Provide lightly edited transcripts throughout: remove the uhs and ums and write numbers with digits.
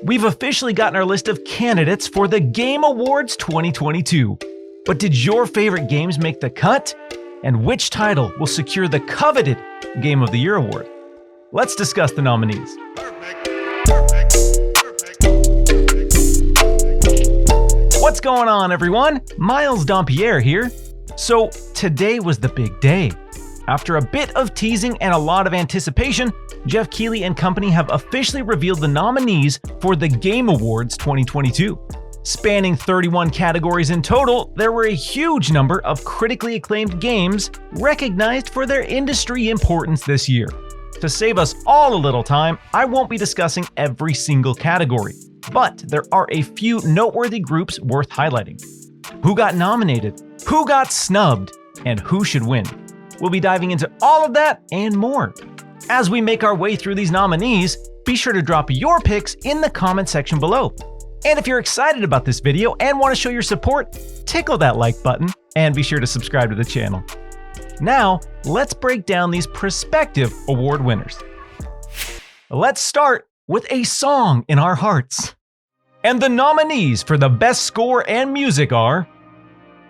We've officially gotten our list of candidates for the Game Awards 2022. But did your favorite games make the cut? And which title will secure the coveted Game of the Year award? Let's discuss the nominees. What's going on, everyone? Miles Dompierre here. So today was the big day. After a bit of teasing and a lot of anticipation, Jeff Keighley and company have officially revealed the nominees for the Game Awards 2022. Spanning 31 categories in total, there were a huge number of critically acclaimed games recognized for their industry importance this year. To save us all a little time, I won't be discussing every single category, but there are a few noteworthy groups worth highlighting. Who got nominated? Who got snubbed? And who should win? We'll be diving into all of that and more. As we make our way through these nominees, be sure to drop your picks in the comment section below. And if you're excited about this video and want to show your support, tickle that like button and be sure to subscribe to the channel. Now, let's break down these prospective award winners. Let's start with A Song in Our Hearts. And the nominees for the best score and music are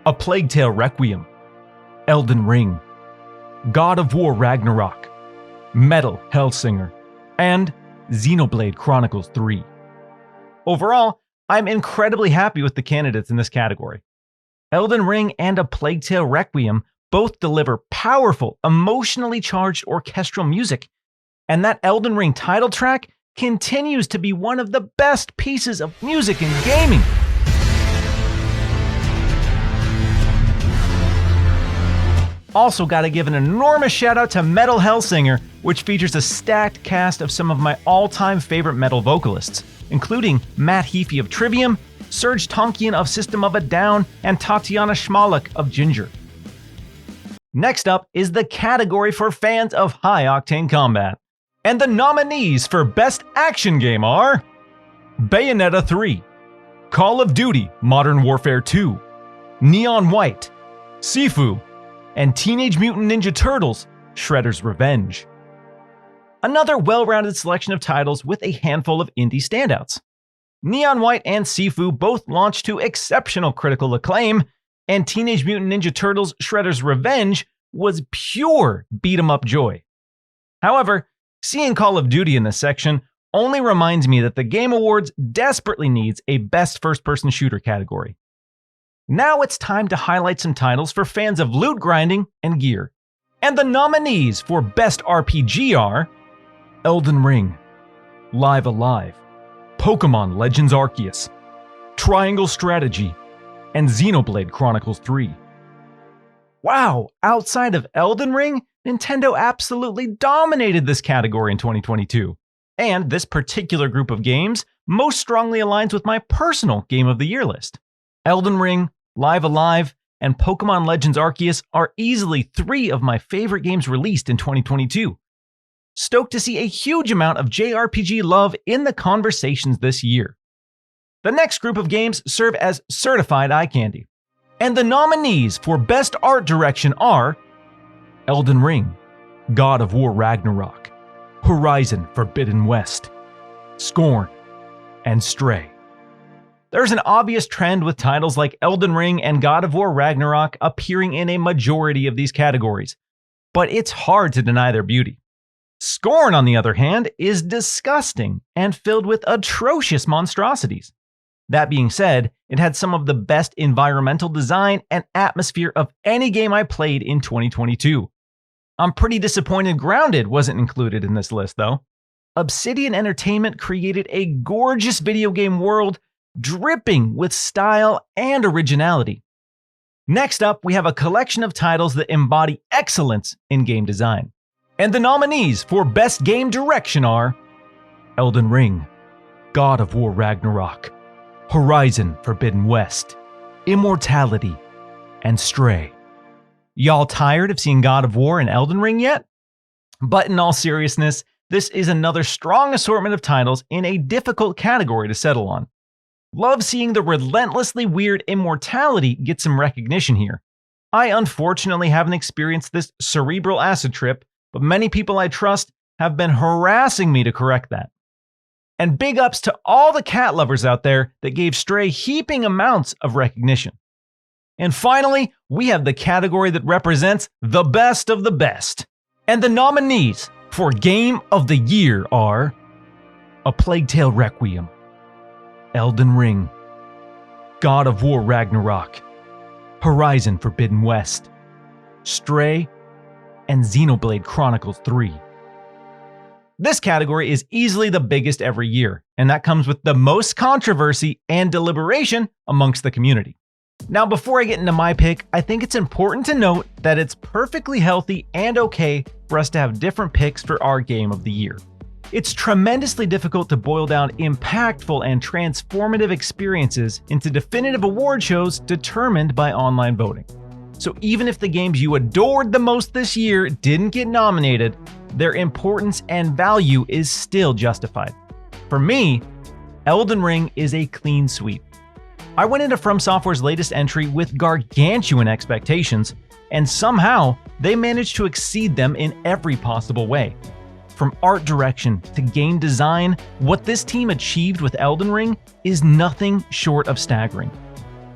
A Plague Tale Requiem, Elden Ring, God of War Ragnarok, Metal Hellsinger, and Xenoblade Chronicles 3. Overall, I'm incredibly happy with the candidates in this category. Elden Ring and A Plague Tale Requiem both deliver powerful, emotionally charged orchestral music, and that Elden Ring title track continues to be one of the best pieces of music in gaming. Also gotta give an enormous shout out to Metal Hellsinger, which features a stacked cast of some of my all-time favorite metal vocalists, including Matt Heafy of Trivium, Serge Tonkian of System of a Down, and Tatiana Schmalek of Ginger. Next up is the category for fans of high-octane combat. And the nominees for Best Action Game are Bayonetta 3, Call of Duty Modern Warfare 2, Neon White, Sifu, and Teenage Mutant Ninja Turtles Shredder's Revenge. Another well-rounded selection of titles with a handful of indie standouts. Neon White and Sifu both launched to exceptional critical acclaim, and Teenage Mutant Ninja Turtles Shredder's Revenge was pure beat-em-up joy. However, seeing Call of Duty in this section only reminds me that the Game Awards desperately needs a Best First-Person Shooter category. Now it's time to highlight some titles for fans of loot grinding and gear. And the nominees for Best RPG are Elden Ring, Live Alive, Pokemon Legends Arceus, Triangle Strategy, and Xenoblade Chronicles 3. Wow, outside of Elden Ring, Nintendo absolutely dominated this category in 2022. And this particular group of games most strongly aligns with my personal Game of the Year list. Elden Ring, Live Alive, and Pokemon Legends Arceus are easily three of my favorite games released in 2022. Stoked to see a huge amount of JRPG love in the conversations this year. The next group of games serve as certified eye candy. And the nominees for Best Art Direction are Elden Ring, God of War Ragnarok, Horizon Forbidden West, Scorn, and Stray. There's an obvious trend with titles like Elden Ring and God of War Ragnarok appearing in a majority of these categories, but it's hard to deny their beauty. Scorn, on the other hand, is disgusting and filled with atrocious monstrosities. That being said, it had some of the best environmental design and atmosphere of any game I played in 2022. I'm pretty disappointed Grounded wasn't included in this list, though. Obsidian Entertainment created a gorgeous video game world dripping with style and originality. Next up, we have a collection of titles that embody excellence in game design. And the nominees for Best Game Direction are Elden Ring, God of War Ragnarok, Horizon Forbidden West, Immortality, and Stray. Y'all tired of seeing God of War and Elden Ring yet? But in all seriousness, this is another strong assortment of titles in a difficult category to settle on. Love seeing the relentlessly weird Immortality get some recognition here. I unfortunately haven't experienced this cerebral acid trip, but many people I trust have been harassing me to correct that. And big ups to all the cat lovers out there that gave Stray heaping amounts of recognition. And finally, we have the category that represents the best of the best. And the nominees for Game of the Year are A Plague Tale Requiem, Elden Ring, God of War Ragnarok, Horizon Forbidden West, Stray, and Xenoblade Chronicles 3. This category is easily the biggest every year, and that comes with the most controversy and deliberation amongst the community. Now, before I get into my pick, I think it's important to note that it's perfectly healthy and okay for us to have different picks for our Game of the Year. It's tremendously difficult to boil down impactful and transformative experiences into definitive award shows determined by online voting. So even if the games you adored the most this year didn't get nominated, their importance and value is still justified. For me, Elden Ring is a clean sweep. I went into From Software's latest entry with gargantuan expectations, and somehow they managed to exceed them in every possible way. From art direction to game design, what this team achieved with Elden Ring is nothing short of staggering.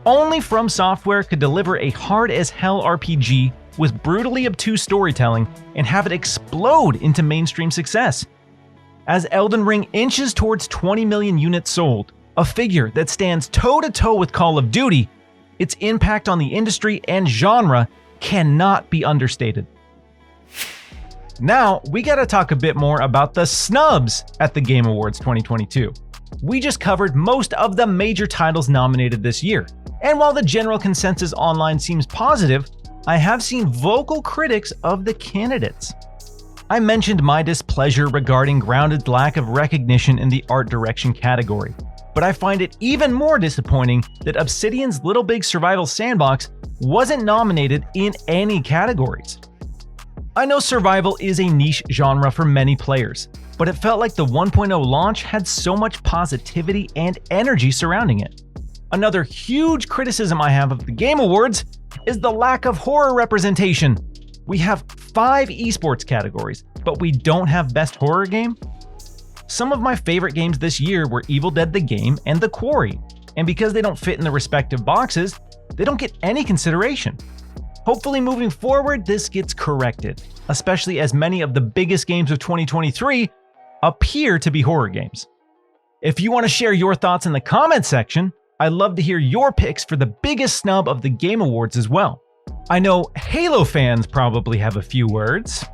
Only From Software could deliver a hard-as-hell RPG with brutally obtuse storytelling and have it explode into mainstream success. As Elden Ring inches towards 20 million units sold, a figure that stands toe-to-toe with Call of Duty, its impact on the industry and genre cannot be understated. Now, we gotta talk a bit more about the snubs at the Game Awards 2022. We just covered most of the major titles nominated this year, and while the general consensus online seems positive, I have seen vocal critics of the candidates. I mentioned my displeasure regarding Grounded's lack of recognition in the art direction category, but I find it even more disappointing that Obsidian's Little Big Survival Sandbox wasn't nominated in any categories. I know survival is a niche genre for many players, but it felt like the 1.0 launch had so much positivity and energy surrounding it. Another huge criticism I have of the Game Awards is the lack of horror representation. We have 5 esports categories, but we don't have Best Horror Game? Some of my favorite games this year were Evil Dead the Game and The Quarry, and because they don't fit in the respective boxes, they don't get any consideration. Hopefully moving forward, this gets corrected, especially as many of the biggest games of 2023 appear to be horror games. If you want to share your thoughts in the comments section, I'd love to hear your picks for the biggest snub of the Game Awards as well. I know Halo fans probably have a few words.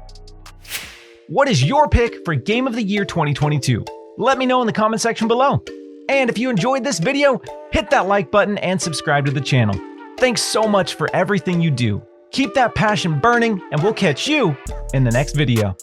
What is your pick for Game of the Year 2022? Let me know in the comment section below. And if you enjoyed this video, hit that like button and subscribe to the channel. Thanks so much for everything you do. Keep that passion burning, and we'll catch you in the next video.